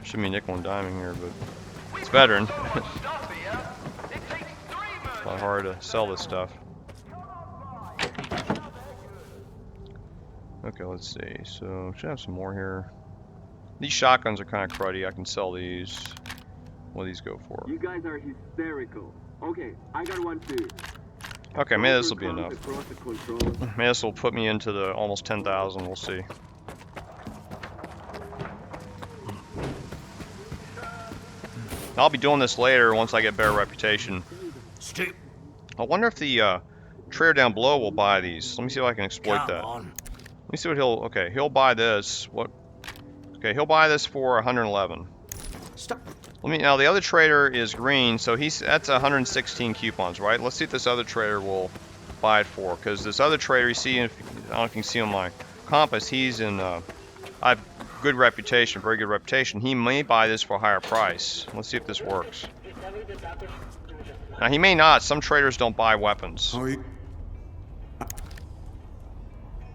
Shouldn't be nickel and diming here, but it's veteran. It's not hard to sell this stuff. Okay, let's see. So, should have some more here. These shotguns are kind of cruddy. I can sell these. What do these go for? You guys are hysterical. Okay, I got one too. Okay, maybe this will be enough. Maybe this will put me into the almost 10,000. We'll see. I'll be doing this later once I get better reputation. I wonder if the trader down below will buy these. Let me see if I can exploit that. Let me see what he'll. Okay, he'll buy this. What? Okay, he'll buy this for 111. Stop. Now the other trader is green, so that's 116 coupons, right? Let's see if this other trader will buy it for, because this other trader, you see, I don't know if you can see on my compass, he's in. I have good reputation, very good reputation. He may buy this for a higher price. Let's see if this works. Now he may not. Some traders don't buy weapons.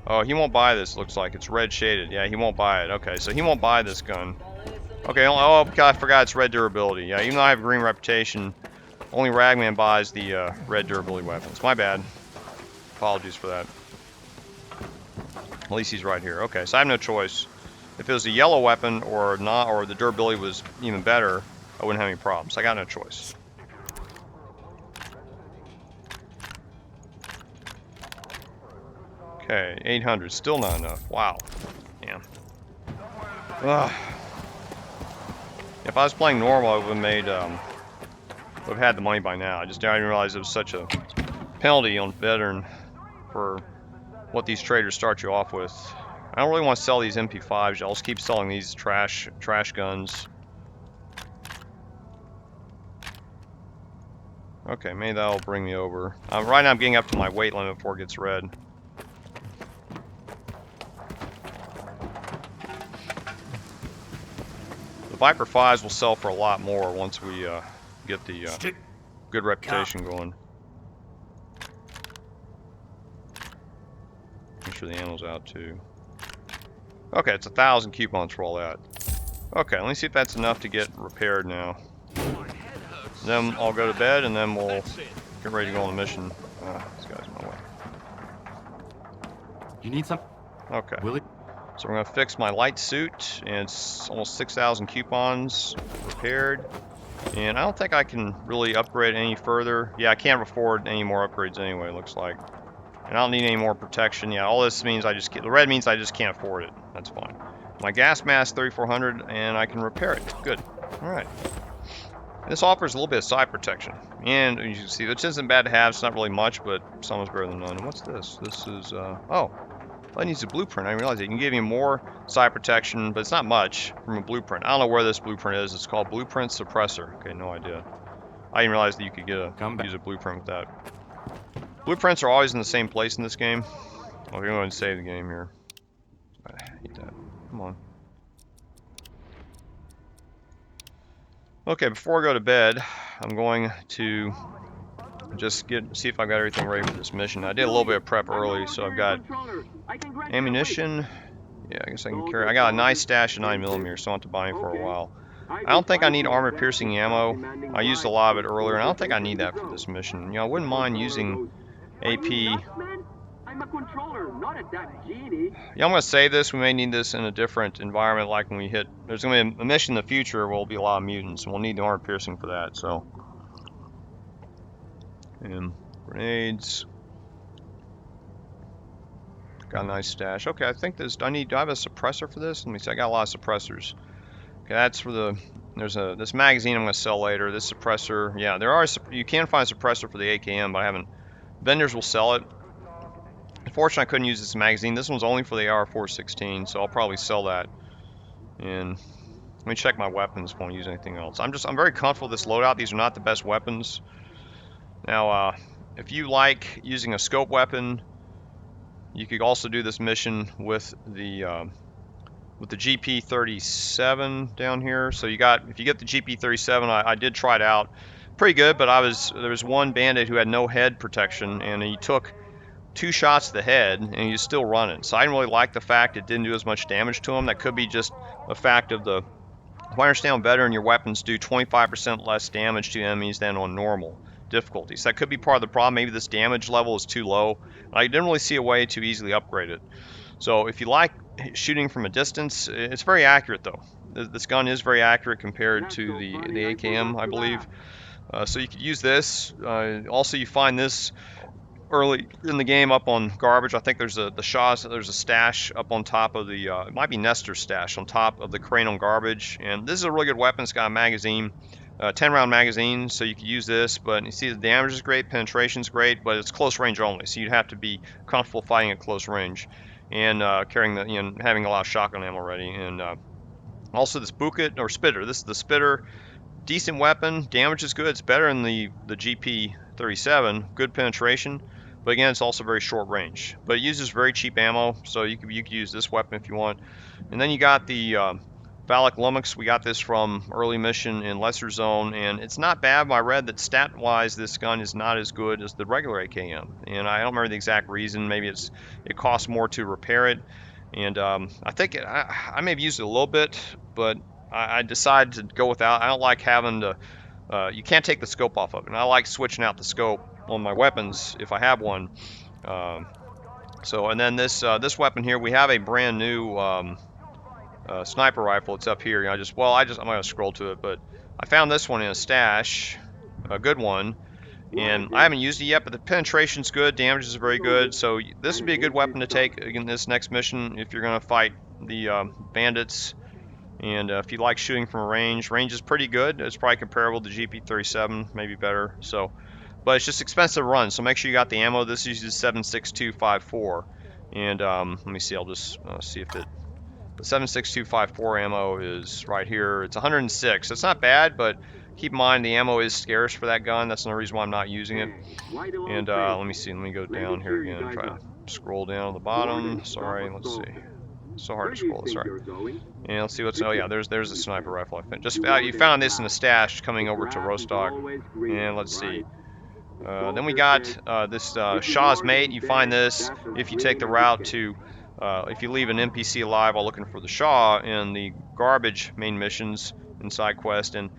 Oh, he won't buy this. Looks like it's red shaded. Yeah, he won't buy it. Okay, so he won't buy this gun. Okay, oh, God, I forgot it's red durability. Yeah, even though I have green reputation, only Ragman buys the red durability weapons. My bad. Apologies for that. At least he's right here. Okay, so I have no choice. If it was a yellow weapon or not, or the durability was even better, I wouldn't have any problems. I got no choice. Okay, 800, still not enough. Wow. Damn. Ugh. If I was playing normal, I would have made, would have had the money by now. I didn't realize it was such a penalty on veteran for what these traders start you off with. I don't really want to sell these MP5s. I'll just keep selling these trash guns. Okay, maybe that'll bring me over. Right now I'm getting up to my weight limit before it gets red. The Viper 5s will sell for a lot more once we get the good reputation going. Make sure the ammo's out too. Okay, it's 1,000 coupons for all that. Okay, let me see if that's enough to get repaired now. Then I'll go to bed and then we'll get ready to go on the mission. This guy's in my way. You need some? Okay. Willie? So we're gonna fix my light suit, and it's almost 6,000 coupons repaired. And I don't think I can really upgrade any further. Yeah, I can't afford any more upgrades anyway, it looks like. And I don't need any more protection. Yeah, all this means the red means I just can't afford it. That's fine. My gas mask 3,400, and I can repair it. Good. All right. This offers a little bit of side protection. And you can see, which isn't bad to have. It's not really much, but some is better than none. What's this? This is, oh. That needs a blueprint. I didn't realize it. You can give you more side protection, but it's not much from a blueprint. I don't know where this blueprint is. It's called Blueprint Suppressor. Okay, no idea. I didn't realize that you could use a blueprint with that. Blueprints are always in the same place in this game. Oh, we're going to save the game here. I hate that. Come on. Okay, before I go to bed, I'm going to just see if I got everything ready for this mission. I did a little bit of prep early, so I've got ammunition. Yeah, I guess I can carry. I got a nice stash of 9mm, so I don't have to buy any for a while. I don't think I need armor-piercing ammo. I used a lot of it earlier, and I don't think I need that for this mission. You know, I wouldn't mind using AP. I'm a controller, not a that genie. Yeah, I'm going to save this. We may need this in a different environment, like when we hit. There's going to be a mission in the future where will be a lot of mutants, and we'll need the armor-piercing for that, so. And grenades. Got a nice stash. Okay, I think this. Do I have a suppressor for this? Let me see. I got a lot of suppressors. Okay, that's for the. This magazine I'm going to sell later. This suppressor. Yeah, there are. You can find a suppressor for the AKM, but I haven't. Vendors will sell it. Unfortunately, I couldn't use this magazine. This one's only for the AR-416, so I'll probably sell that. And let me check my weapons before I use anything else. I'm very comfortable with this loadout. These are not the best weapons. Now, if you like using a scope weapon, you could also do this mission with the GP37 down here. So if you get the GP37, I did try it out, pretty good. But there was one bandit who had no head protection, and he took 2 shots to the head, and he was still running. So I didn't really like the fact it didn't do as much damage to him. That could be just a fact of the. If I understand better, and your weapons do 25% less damage to enemies than on normal difficulties. That could be part of the problem. Maybe this damage level is too low. I didn't really see a way to easily upgrade it. So if you like shooting from a distance, it's very accurate though. This gun is very accurate compared to the AKM, I believe. So you could use this. Also, you find this early in the game up on garbage. I think there's there's a stash up on top of the it might be Nestor's stash on top of the crane on garbage. And this is a really good weapon. It's got a magazine. 10-round magazine, so you could use this, but you see the damage is great, penetration's great, but it's close range only, so you'd have to be comfortable fighting at close range and carrying having a lot of shotgun ammo ready. And also this bucket or spitter. This is the spitter, decent weapon, damage is good. It's better than the GP37, good penetration, but again, it's also very short range. But it uses very cheap ammo, so you could use this weapon if you want. And then you got the Valak Lumix. We got this from early mission in Lesser Zone, and it's not bad, but I read that stat-wise this gun is not as good as the regular AKM, and I don't remember the exact reason. Maybe it costs more to repair it, and I think I may have used it a little bit, but I decided to go without. I don't like having to, you can't take the scope off of it, and I like switching out the scope on my weapons if I have one. And then this weapon here, we have a brand new sniper rifle. It's up here. I'm gonna scroll to it, but I found this one in a stash, a good one, and I haven't used it yet. But the penetration's good, damage is very good. So this would be a good weapon to take in this next mission if you're gonna fight the bandits. And if you like shooting from a range is pretty good. It's probably comparable to GP37, maybe better. So, but it's just expensive to run. So make sure you got the ammo. This uses 7.6254, and let me see. I'll just see if it. The 7.6254 ammo is right here. It's 106. It's not bad, but keep in mind the ammo is scarce for that gun. That's another reason why I'm not using it. Why do all And fail? let me see. Let me go Let me down here cheer you again. guys Try up. to scroll down to the More bottom. than Sorry. stop Let's see. assaulting. So hard Where to do you scroll. think Sorry. you're going? And let's see what's. Oh yeah, there's the sniper rifle I found. Just You you found this in a grass. stash coming The over to grass is Rostok. always greener, And let's see. right? Then we Stalker got says, this if you Shaw's are Mate. You find dead, this that's as if you take the green as route it to, if you leave an NPC alive while looking for the Shaw in the garbage main missions in Sidequest. And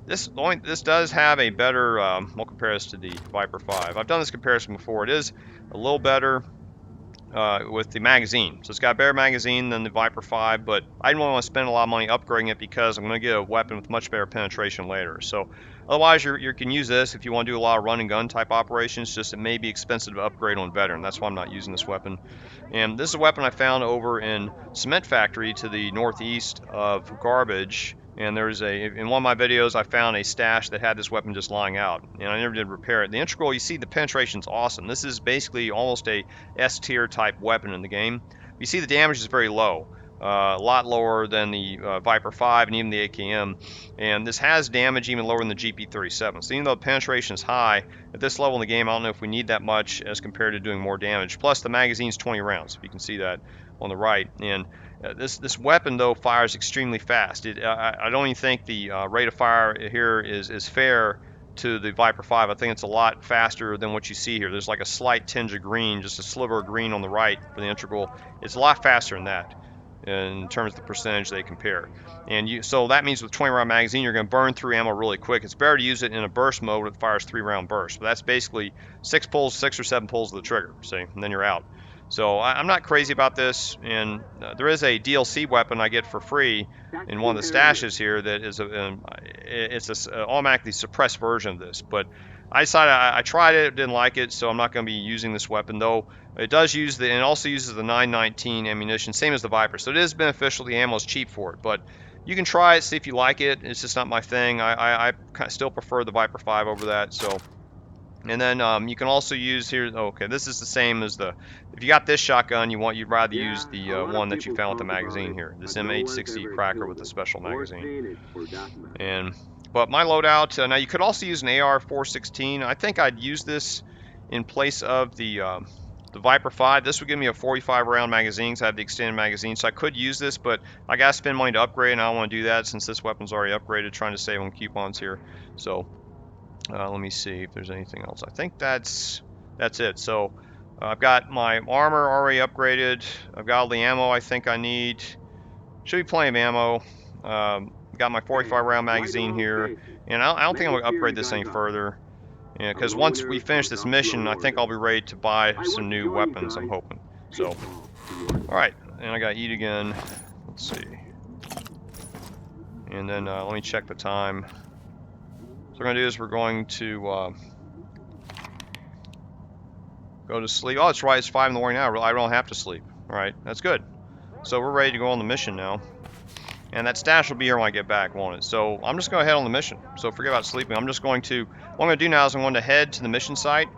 this does have a better, we'll compare this to the Viper 5. I've done this comparison before. It is a little better with the magazine. So it's got a better magazine than the Viper 5, but I didn't want to spend a lot of money upgrading it because I'm going to get a weapon with much better penetration later. So otherwise, you can use this if you want to do a lot of run and gun type operations. Just it may be expensive to upgrade on veteran. That's why I'm not using this weapon. And this is a weapon I found over in Cement Factory to the northeast of Garbage. And there's in one of my videos, I found a stash that had this weapon just lying out, and I never did repair it. The integral, you see the penetration's awesome. This is basically almost a S tier type weapon in the game. You see the damage is very low, a lot lower than the Viper 5 and even the AKM. And this has damage even lower than the GP37. So even though the penetration is high, at this level in the game, I don't know if we need that much as compared to doing more damage. Plus the magazine's 20 rounds, if you can see that on the right. And this weapon, though, fires extremely fast. I don't even think the rate of fire here is fair to the Viper 5. I think it's a lot faster than what you see here. There's like a slight tinge of green, just a sliver of green on the right for the integral. It's a lot faster than that in terms of the percentage they compare. And so that means with 20 round magazine, you're going to burn through ammo really quick. It's better to use it in a burst mode that fires 3 round bursts. But that's basically 6 or 7 pulls of the trigger, see, and then you're out. So I'm not crazy about this, and there is a DLC weapon I get for free in one of the stashes here that is it's a automatically suppressed version of this. But I decided I tried it, didn't like it, so I'm not going to be using this weapon. Though it does use and it also uses the 919 ammunition, same as the Viper. So it is beneficial. The ammo is cheap for it, but you can try it, see if you like it. It's just not my thing. I still prefer the Viper 5 over that. So. And then you can also use here. Okay, this is the same as the. If you got this shotgun, you'd rather use the one that you found with the magazine here, this M860 Cracker with the special magazine. But my loadout. Now you could also use an AR-416. I think I'd use this in place of the Viper 5. This would give me a 45 round magazine, so I have the extended magazine. So I could use this, but I gotta spend money to upgrade, and I don't want to do that since this weapon's already upgraded. Trying to save on coupons here, so. Let me see if there's anything else. I think that's it. So I've got my armor already upgraded. I've got all the ammo I think I need. Should be plenty of ammo. Got my 45 round magazine here, and I don't think I'm going to upgrade this any further. Yeah, because once we finish this mission, I think I'll be ready to buy some new weapons, I'm hoping. So, alright, and I got to eat again. Let's see. And then let me check the time. So what we're going to do is we're going to go to sleep. Oh, that's right, it's 5 in the morning now. I don't have to sleep. Alright, that's good. So we're ready to go on the mission now. And that stash will be here when I get back, won't it? So I'm just going to head on the mission. So forget about sleeping. I'm just going to, what I'm going to do now is I'm going to head to the mission site.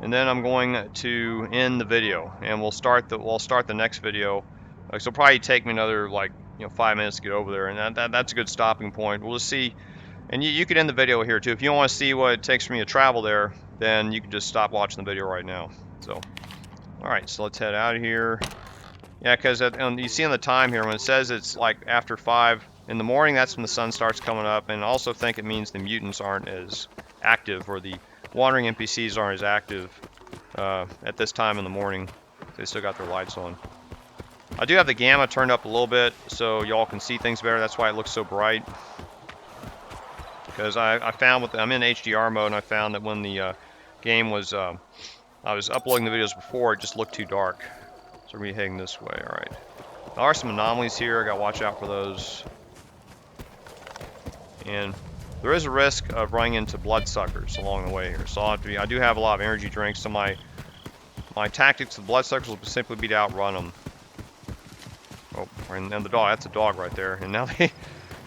And then I'm going to end the video. And we'll start the next video. So it'll probably take me another 5 minutes to get over there. And that's a good stopping point. We'll just see. And you can end the video here too. If you don't want to see what it takes for me to travel there, then you can just stop watching the video right now. So, alright, so let's head out of here. Yeah, because you see on the time here, when it says it's like after 5 in the morning, that's when the sun starts coming up. And I also think it means the mutants aren't as active, or the wandering NPCs aren't as active at this time in the morning. They still got their lights on. I do have the gamma turned up a little bit so y'all can see things better. That's why it looks so bright. Because I found I'm in HDR mode, and I found that when the game was, I was uploading the videos before, it just looked too dark. So we're going to be heading this way. Alright. There are some anomalies here. I got to watch out for those. And there is a risk of running into bloodsuckers along the way here. So I do have a lot of energy drinks, so my tactics of bloodsuckers will simply be to outrun them. Oh, and the dog, that's a dog right there. And now they...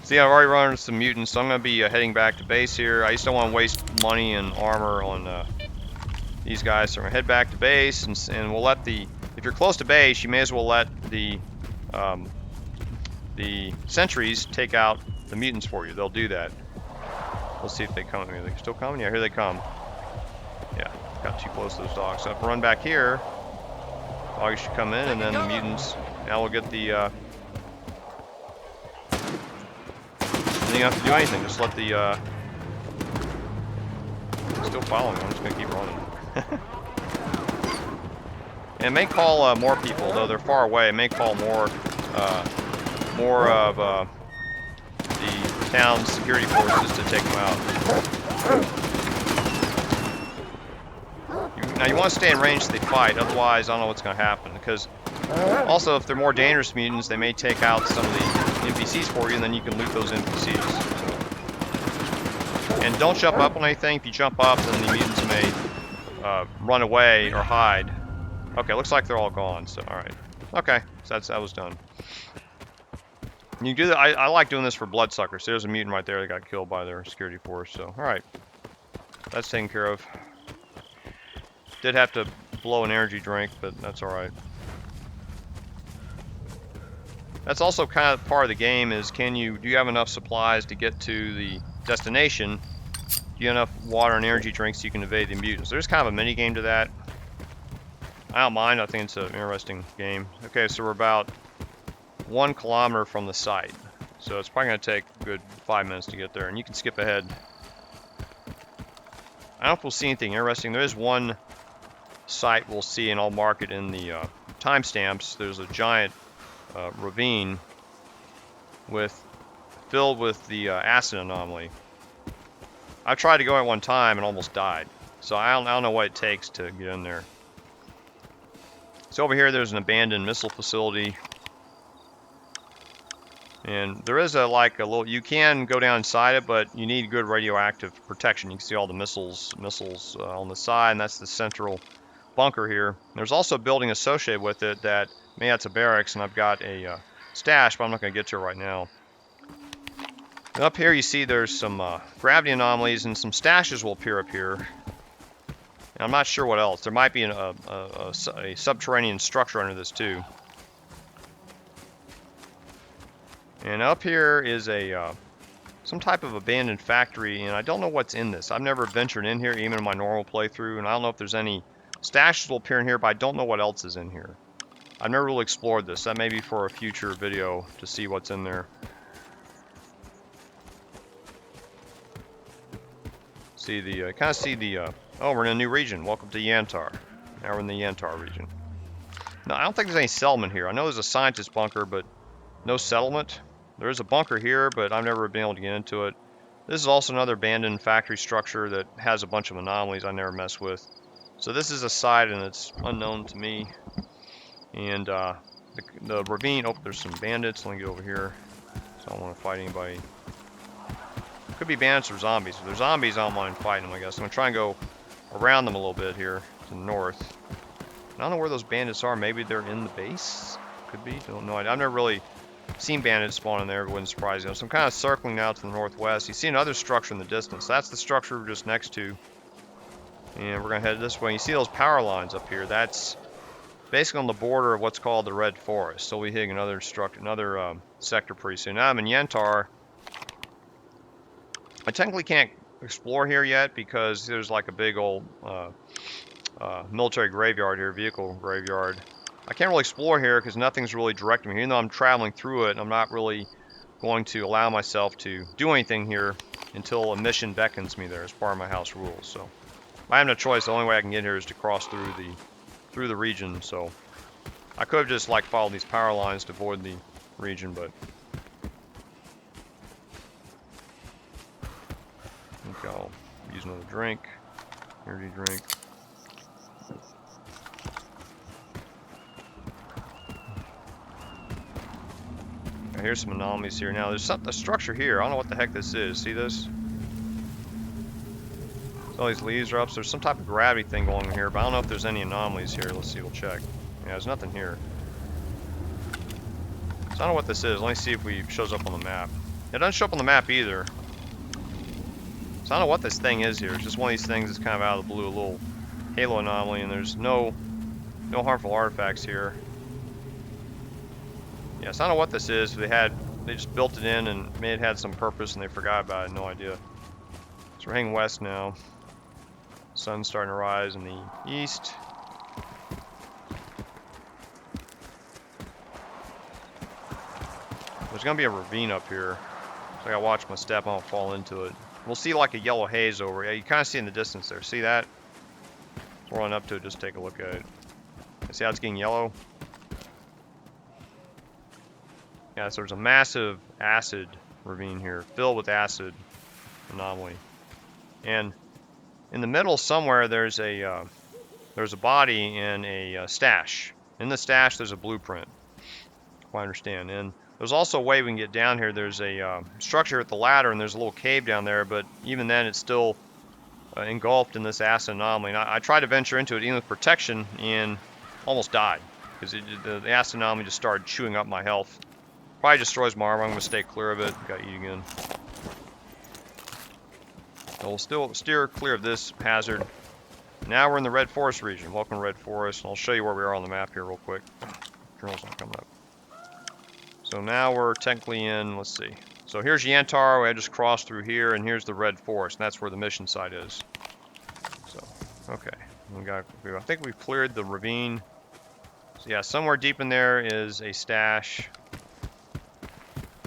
See, I've already run into some mutants, so I'm going to be heading back to base here. I just don't want to waste money and armor on these guys. So I'm going to head back to base, and we'll let the... If you're close to base, you may as well let the sentries take out the mutants for you. They'll do that. Let's see if they come. Are they still coming? Yeah, here they come. Yeah, got too close to those dogs. So if I run back here, dogs should come in, and then the mutants. Now we'll get the. You don't have to do anything. Just let the. Still following me. I'm just gonna keep running. And it may call more people, though they're far away. It may call more of the town's security forces to take them out. Now you want to stay in range so they fight, otherwise I don't know what's going to happen. Because also, if they're more dangerous mutants, they may take out some of the NPCs for you, and then you can loot those NPCs. So. And don't jump up on anything. If you jump up, then the mutants may run away or hide. Okay, looks like they're all gone. So all right. Okay, so that was done. You do that. I like doing this for bloodsuckers. There's a mutant right there that got killed by their security force. So all right, that's taken care of. Did have to blow an energy drink, but that's all right. That's also kind of part of the game. Is do you have enough supplies to get to the destination? Do you have enough water and energy drinks so you can evade the mutants? There's kind of a mini game to that. I don't mind. I think it's an interesting game. Okay, so we're about 1 kilometer from the site. So it's probably going to take a good 5 minutes to get there. And you can skip ahead. I don't know if we'll see anything interesting. There is one site we'll see, and I'll mark it in the timestamps. There's a giant ravine filled with the acid anomaly. I tried to go at one time and almost died. So I don't know what it takes to get in there. So over here, there's an abandoned missile facility, and there is you can go down inside it, but you need good radioactive protection. You can see all the missiles on the side, and that's the central bunker here. There's also a building associated with it that that's a barracks, and I've got a stash, but I'm not going to get to it right now. And up here, you see there's some gravity anomalies, and some stashes will appear up here. And I'm not sure what else. There might be a subterranean structure under this too. And up here is some type of abandoned factory, and I don't know what's in this. I've never ventured in here, even in my normal playthrough, and I don't know if there's any stashes will appear in here, but I don't know what else is in here. I've never really explored this. That may be for a future video to see what's in there. Oh, we're in a new region. Welcome to Yantar. Now we're in the Yantar region. Now, I don't think there's any settlement here. I know there's a scientist bunker, but no settlement. There is a bunker here, but I've never been able to get into it. This is also another abandoned factory structure that has a bunch of anomalies I never mess with. So this is a site, and it's unknown to me. And the ravine, oh, there's some bandits. Let me get over here. So I don't want to fight anybody. Could be bandits or zombies. If they're zombies, I don't mind fighting them, I guess. I'm going to try and go around them a little bit here to the north. I don't know where those bandits are. Maybe they're in the base? Could be. Don't know. I've never really seen bandits spawn in there. It wouldn't surprise you. So I'm kind of circling now to the northwest. You see another structure in the distance. That's the structure we're just next to. And we're going to head this way. You see those power lines up here. That's basically on the border of what's called the Red Forest. So we'll be hitting another sector pretty soon. Now I'm in Yantar. I technically can't explore here yet because there's like a big old military graveyard here, vehicle graveyard. I can't really explore here because nothing's really directing me. Even though I'm traveling through it, I'm not really going to allow myself to do anything here until a mission beckons me there as part of my house rules. So I have no choice. The only way I can get here is to cross through the region. So I could have just followed these power lines to avoid the region, but I think I'll use another drink, energy drink. Now here's some anomalies here. Now there's a structure here. I don't know what the heck this is. See this? All these leaves are up. So there's some type of gravity thing going on here, but I don't know if there's any anomalies here. Let's see. We'll check. Yeah, there's nothing here. So I don't know what this is. Let me see if it shows up on the map. It doesn't show up on the map either. So I don't know what this thing is here. It's just one of these things that's kind of out of the blue, a little halo anomaly, and there's no harmful artifacts here. Yeah, so I don't know what this is. They just built it in and may have had some purpose and they forgot about it. No idea. we're heading west now. Sun's starting to rise in the east. There's gonna be a ravine up here, so I gotta watch my step. I don't fall into it. We'll see like a yellow haze over. Yeah, you kind of see in the distance there. See that? We're on up to it. Just take a look at it. See how it's getting yellow? Yeah, so there's a massive acid ravine here, filled with acid anomaly. And in the middle somewhere, there's a body in a stash. In the stash, there's a blueprint, if I understand. And there's also a way we can get down here. There's a structure at the ladder, and there's a little cave down there. But even then, it's still engulfed in this acid anomaly. And I tried to venture into it, even with protection, and almost died because the acid anomaly just started chewing up my health. Probably destroys my armor. I'm going to stay clear of it. Got you again. So we'll still steer clear of this hazard. Now we're in the Red Forest region. Welcome to Red Forest. And I'll show you where we are on the map here real quick. Journal's not coming up. So now we're technically in, let's see. So here's Yantar. I just crossed through here, and here's the Red Forest. And that's where the mission site is. So, okay. I think we've cleared the ravine. So yeah, somewhere deep in there is a stash.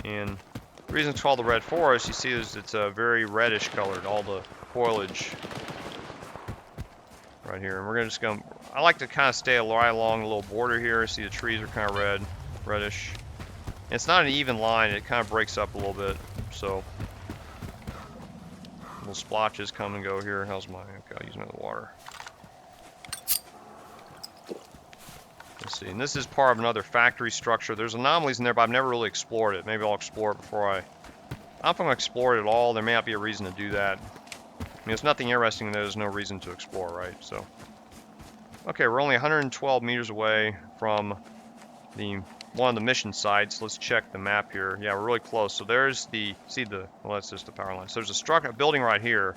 And the reason it's called the Red Forest, you see, is it's very reddish colored, all the foliage right here. And we're just going to, I like to kind of stay right along the little border here. See the trees are kind of reddish. And it's not an even line, it kind of breaks up a little bit. So, little splotches come and go here. How's my, okay, I'll use my water. Let's see, and this is part of another factory structure. There's anomalies in there, but I've never really explored it. Maybe I'll explore it before I don't know if I'm going to explore it at all. There may not be a reason to do that. I mean, there's nothing interesting there. There's no reason to explore, right? So, okay, we're only 112 meters away from one of the mission sites. Let's check the map here. Yeah, we're really close. So there's well, that's just the power line. So there's a building right here,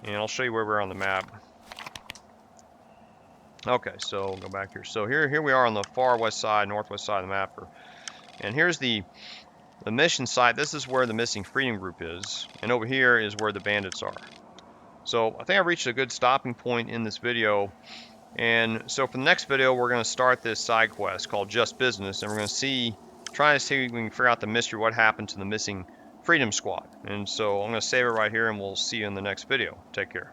and I'll show you where we're on the map. Okay, so we'll go back here. So here we are on the far west side, northwest side of the map. And here's the mission site. This is where the missing freedom group is. And over here is where the bandits are. So I think I reached a good stopping point in this video. And so for the next video, we're going to start this side quest called Just Business. And we're going to try to see if we can figure out the mystery, what happened to the missing freedom squad. And so I'm going to save it right here, and we'll see you in the next video. Take care.